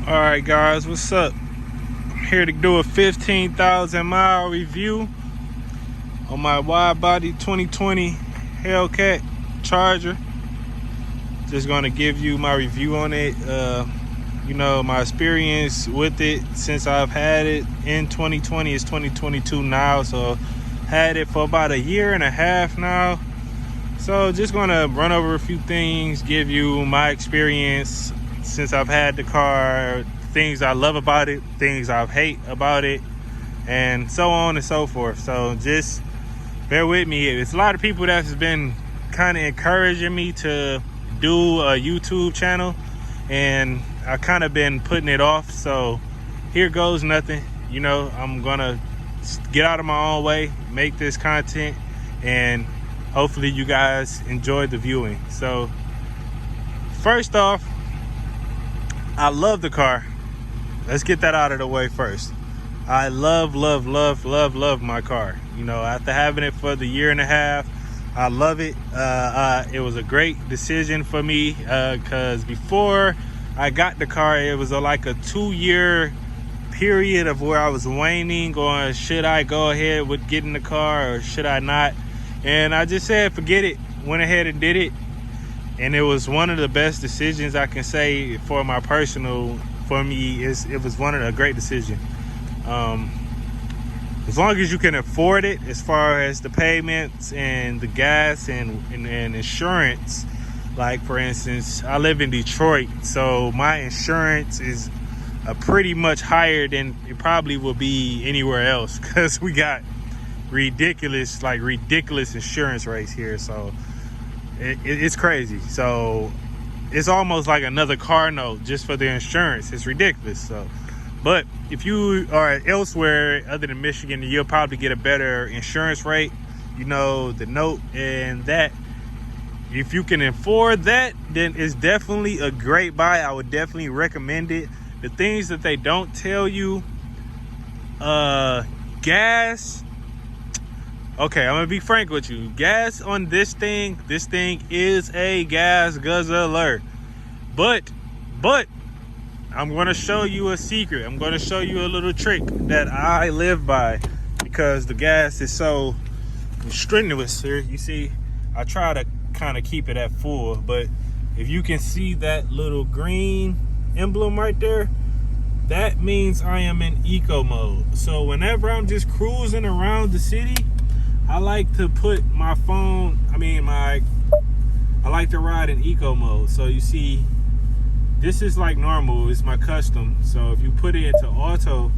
Alright guys, what's up? I'm here to do a 15,000 mile review on my Widebody 2020 Hellcat Charger. Just gonna give you my review on it, my experience with it since I've had it in 2020. It's 2022 now, so had it for about a year and a half now. So just gonna run over a few things, give you my experience since I've had the car, things I love about it, things I hate about it, and so on and so forth. So just bear with me. It's a lot of people that's been kind of encouraging me to do a YouTube channel, and I kind of been putting it off. So here goes nothing. I'm gonna get out of my own way, make this content, and hopefully you guys enjoy the viewing. So first off, I love the car. Let's get that out of the way first. I love my car. After having it for the year and a half, I love it. It was a great decision for me because before I got the car, it was like a 2-year period of where I was waning on, should I go ahead with getting the car or should I not? And I just said, forget it. Went ahead and did it. And it was one of the best decisions I can say for my personal, for me. It was one of the great decisions. As long as you can afford it, as far as the payments and the gas and insurance. Like for instance, I live in Detroit, so my insurance is pretty much higher than it probably will be anywhere else, because we got ridiculous insurance rates here. So it's crazy. So it's almost like another car note just for the insurance. It's ridiculous. So, but if you are elsewhere other than Michigan, you'll probably get a better insurance rate, the note, and that if you can afford that, then it's definitely a great buy. I would definitely recommend it. The things that they don't tell you, gas. Okay, I'm gonna be frank with you. Gas on this thing is a gas guzzler. But I'm gonna show you a secret. I'm gonna show you a little trick that I live by, because the gas is so strenuous here. You see, I try to kind of keep it at full, but if you can see that little green emblem right there, that means I am in eco mode. So whenever I'm just cruising around the city, I like to put my phone, I like to ride in eco mode. So you see, this is like normal, it's my custom. So if you put it into auto,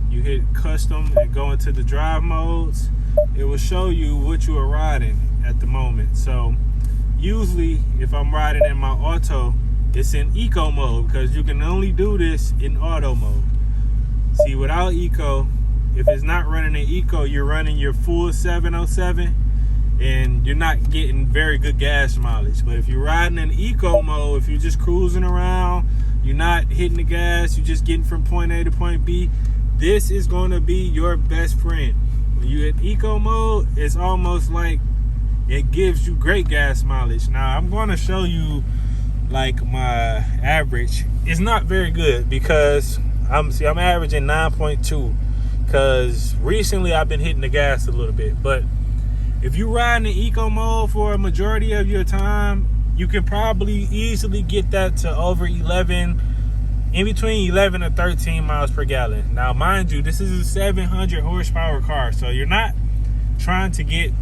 you hit custom and go into the drive modes, it will show you what you are riding at the moment. So usually if I'm riding in my auto, it's in eco mode, because you can only do this in auto mode. See, without eco, if it's not running in eco, you're running your full 707 and you're not getting very good gas mileage. But if you're riding in eco mode, if you're just cruising around, you're not hitting the gas, you're just getting from point A to point B, this is going to be your best friend. When you hit eco mode, it's almost like it gives you great gas mileage. Now I'm going to show you like my average. It's not very good because I'm averaging 9.2. because recently I've been hitting the gas a little bit. But if you ride in eco mode for a majority of your time, you can probably easily get that to over 11, in between 11 and 13 miles per gallon. Now mind you, this is a 700 horsepower car, so you're not trying to get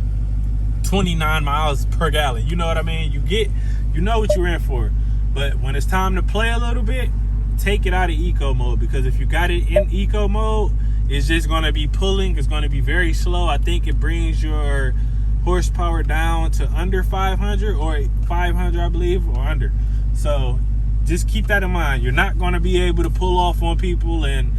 29 miles per gallon. You know what I mean? You know what you're in for. But when it's time to play a little bit, take it out of eco mode, because if you got it in eco mode, it's just going to be pulling. It's going to be very slow. I think it brings your horsepower down to under 500 or 500, I believe, or under. So just keep that in mind. You're not going to be able to pull off on people and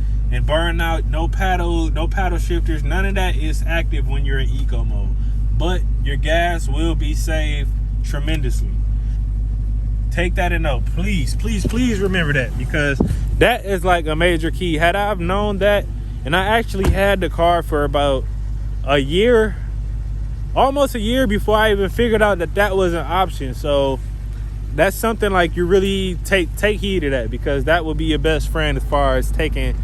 burn out. No paddle shifters. None of that is active when you're in eco mode. But your gas will be saved tremendously. Take that in note. Please remember that, because that is like a major key. Had I have known that, and I actually had the car for about a year, almost a year, before I even figured out that that was an option. So that's something like you really take heed of that, because that will be your best friend as far as taking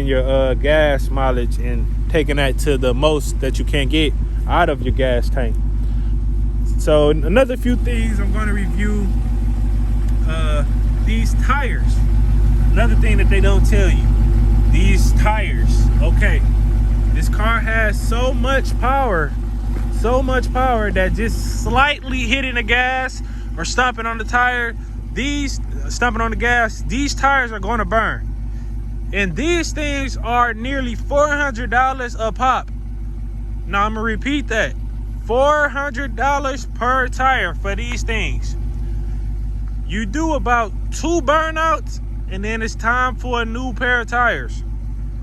your gas mileage and taking that to the most that you can get out of your gas tank. So another few things I'm going to review, these tires. Another thing that they don't tell you, these tires. Okay, this car has so much power that just slightly hitting the gas or stomping on the tire, these tires are going to burn. And these things are nearly $400 a pop. Now I'm gonna repeat that. $400 per tire for these things. You do about 2 burnouts and then it's time for a new pair of tires.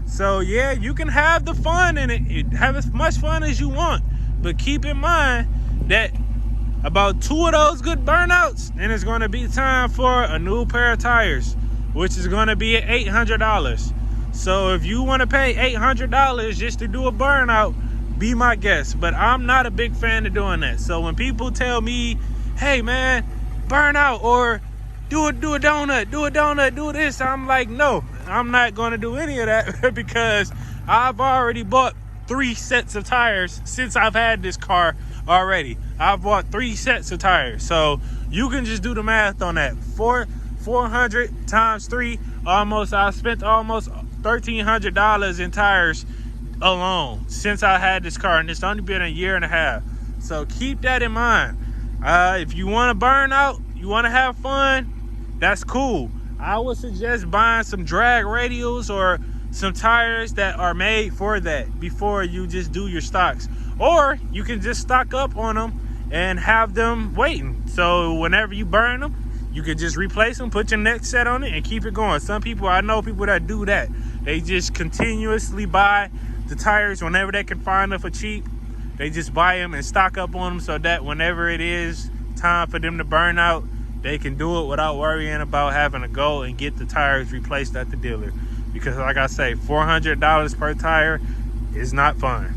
So yeah, you can have the fun in it, have as much fun as you want, but keep in mind that about 2 of those good burnouts and it's going to be time for a new pair of tires, which is going to be at $800. So if you want to pay $800 just to do a burnout, be my guest. But I'm not a big fan of doing that. So when people tell me, hey man, burn out or do a donut, do this, I'm like, no, I'm not going to do any of that because I've already bought 3 sets of tires since I've had this car already. I've bought 3 sets of tires. So you can just do the math on that. 400 times 3, I spent almost $1,300 in tires alone since I had this car, and it's only been a year and a half. So keep that in mind. If you want to burn out, you want to have fun, that's cool. I would suggest buying some drag radials or some tires that are made for that before you just do your stocks. Or you can just stock up on them and have them waiting. So whenever you burn them, you can just replace them, put your next set on it, and keep it going. I know people that do that. They just continuously buy the tires whenever they can find them for cheap. They just buy them and stock up on them so that whenever it is time for them to burn out, they can do it without worrying about having to go and get the tires replaced at the dealer. Because like I say, $400 per tire is not fun.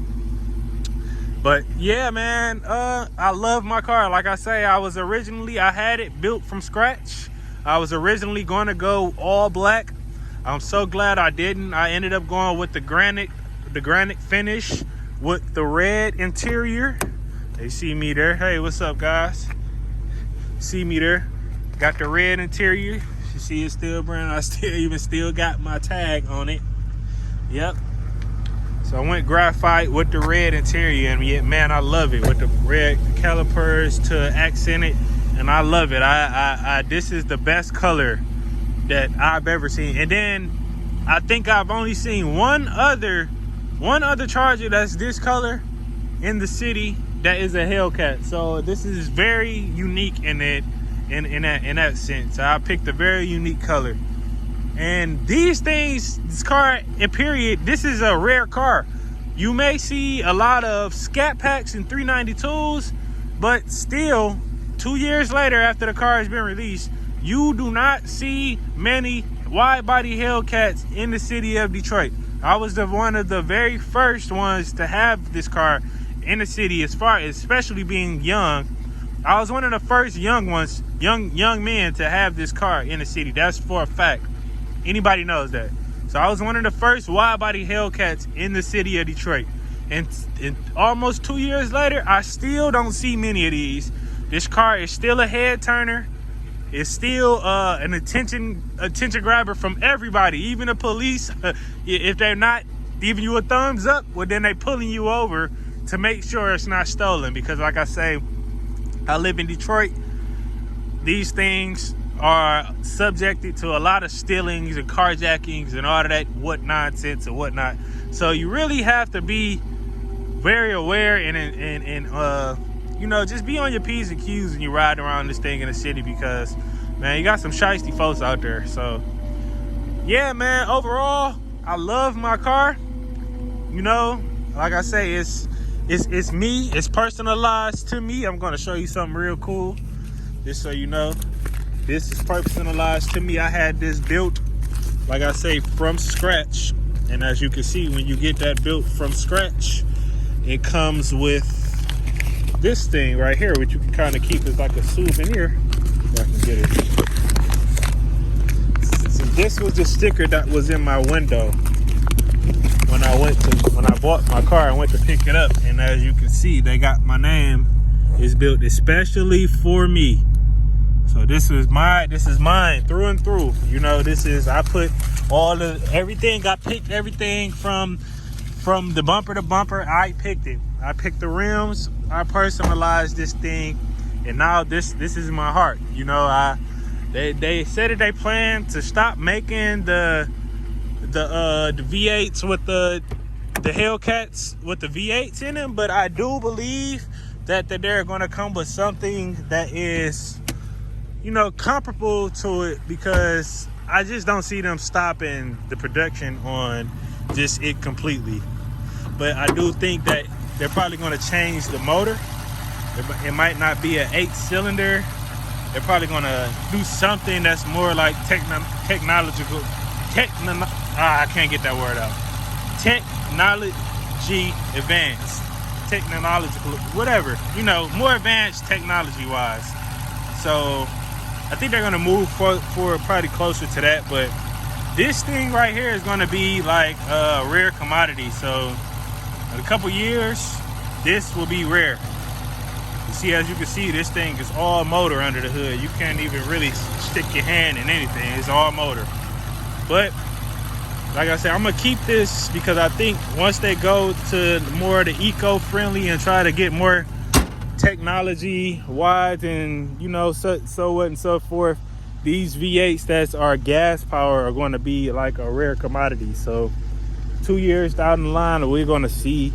But yeah, man, I love my car. Like I say, I had it built from scratch. I was originally going to go all black. I'm so glad I didn't. I ended up going with the granite finish with the red interior. They see me there. Hey, what's up, guys? See me there. Got the red interior. You see it's still brand. I still got my tag on it. Yep. So I went graphite with the red interior, and yeah, man, I love it with the red calipers to accent it, and I love it. I this is the best color that I've ever seen. And then I think I've only seen one other Charger that's this color in the city that is a Hellcat. So this is very unique in that sense. I picked a very unique color. And these things, this car, in period, this is a rare car. You may see a lot of Scat Packs and 392s, but still, 2 years later after the car has been released, you do not see many wide-body Hellcats in the city of Detroit. I was one of the very first ones to have this car in the city, especially being young. I was one of the first young men to have this car in the city. That's for a fact. Anybody knows that. So I was one of the first wide-body Hellcats in the city of Detroit. And almost 2 years later, I still don't see many of these. This car is still a head turner. It's still an attention grabber from everybody, even the police. If they're not giving you a thumbs up, well, then they're pulling you over to make sure it's not stolen. Because like I say, I live in Detroit. These things are subjected to a lot of stealings and carjackings and all of that nonsense and whatnot. So you really have to be very aware and you know, just be on your P's and Q's when you ride around this thing in the city, because man, you got some shiesty folks out there. So yeah, man, overall, I love my car. You know, like I say, it's me. It's personalized to me. I'm gonna show you something real cool, just so you know. This is personalized to me. I had this built, like I say, from scratch. And as you can see, when you get that built from scratch, it comes with this thing right here, which you can kind of keep as like a souvenir. Right at it. So this was the sticker that was in my window when I bought my car. I went to pick it up, and as you can see, they got my name is built especially for me. So this is mine through and through. You know, I put everything. I picked everything from the bumper to bumper. I picked it. I picked the rims. I personalized this thing, and now this is my heart. You know, they said that they plan to stop making the V8s with the Hellcats with the V8s in them, but I do believe that they're going to come with something that is, you know, comparable to it, because I just don't see them stopping the production on just it completely. But I do think that they're probably going to change the motor. It might not be an 8-cylinder. They're probably going to do something that's more like technological. I can't get that word out. Technology advanced. Technological, whatever. You know, more advanced technology-wise. So I think they're going to move forward probably closer to that. But this thing right here is going to be like a rare commodity. So in a couple years, this will be rare. You see, as you can see, this thing is all motor under the hood. You can't even really stick your hand in anything. It's all motor. But like I said, I'm gonna keep this because I think once they go to more of the eco-friendly and try to get more technology wise and, you know, so what and so forth, these V8s that are gas power are going to be like a rare commodity. So 2 years down the line, we're going to see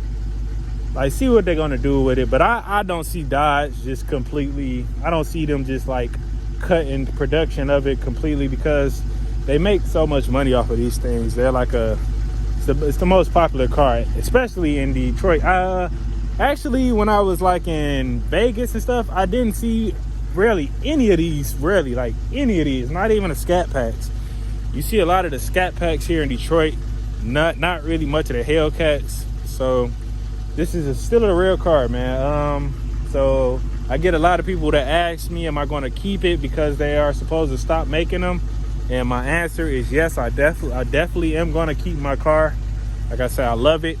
what they're going to do with it. But I don't see Dodge just completely, I don't see them just like cutting production of it completely, because they make so much money off of these things. They're like it's the most popular car, especially in Detroit. Actually, when I was like in Vegas and stuff, I didn't see really any of these, not even the Scat Packs. You see a lot of the Scat Packs here in Detroit, not really much of the Hellcats. So this is still a real car, man. So I get a lot of people that ask me, am I going to keep it because they are supposed to stop making them? And my answer is yes. I definitely am going to keep my car. Like I said, I love it.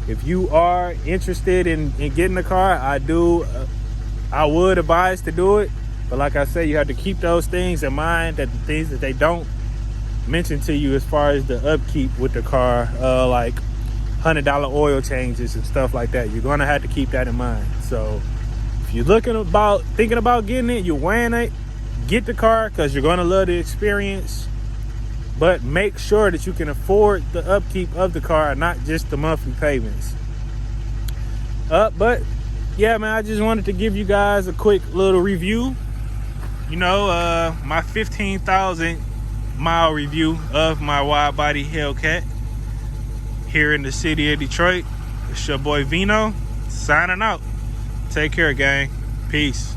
If you are interested in getting a car, I would advise to do it. But like I said, you have to keep those things in mind, that the things that they don't mention to you as far as the upkeep with the car, like $100 oil changes and stuff like that. You're going to have to keep that in mind. So if you're thinking about getting it, you're weighing it, get the car, because you're going to love the experience. But make sure that you can afford the upkeep of the car, not just the monthly payments. But yeah, man, I just wanted to give you guys a quick little review. You know, my 15,000 mile review of my Widebody Hellcat here in the city of Detroit. It's your boy Vino signing out. Take care, gang. Peace.